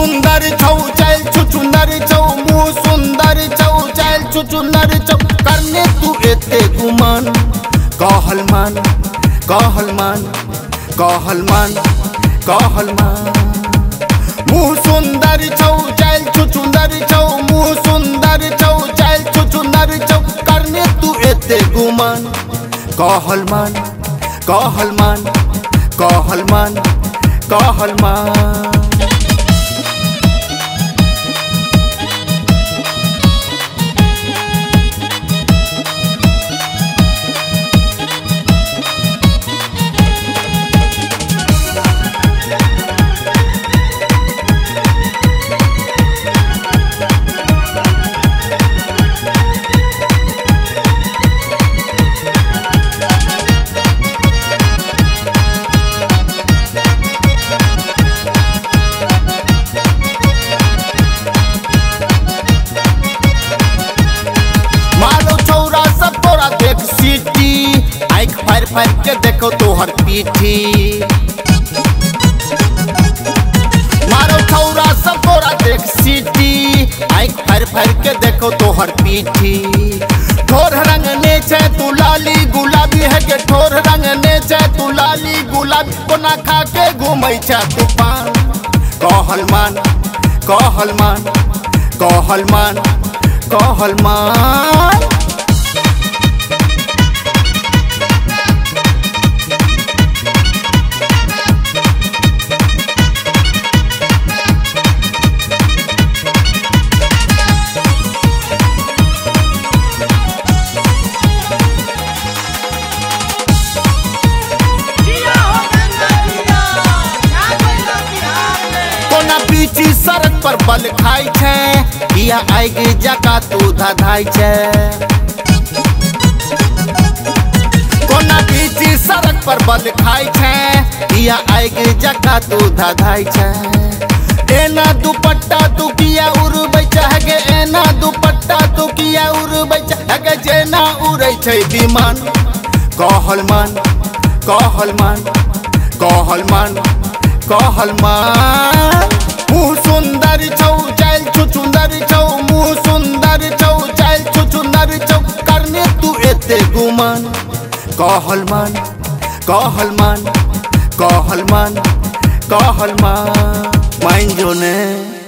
सुंदर छौ चल छुचुंदर छौ मुँह सुंदर छौ चल छुचुंदर छौ करने तू एते गुमान कहल मान कहल मान कहल मान कहल मान मुँह सुंदर छौ चल छुचुंदर छौ मुँह सुंदर छौ चल छुचुंदर छौ करने तू एते गुमान कहल मान कहल मान कहल मान कहल मान आँख फाड़ फाड़ के देखो तोहर पीठी मारो छौरा सब तोरा देख सीटी आँख फाड़ फाड़ के देखो तोहर पीठी ठोर रंगने छे तू लाली गुलाबी है के ठोर रंगने छे तू लाली गुलाबी कोना खा के घूमै छे तू पान कहल मान कहल मान कहल मान कहल मान पीछी सड़क पर बल खाई छे या आगे जका तू धधाई छे कोना पीछी सड़क पर बल खाई छे या आगे जका तू धधाई छे एना दुपट्टा तू किया उड़बै छे एना दुपट्टा तू किया उड़बै छे जेना उड़ै छे विमान कहल मान कहल मान कहल मान कहल मान मुँह सुंदर छौ चल छुचुंदर छौ मुँह सुंदर छौ चल छुचुंदर छौ करने तू एते गुमान कहल मान कहल मान कहल मान कहल मान मान जो ने।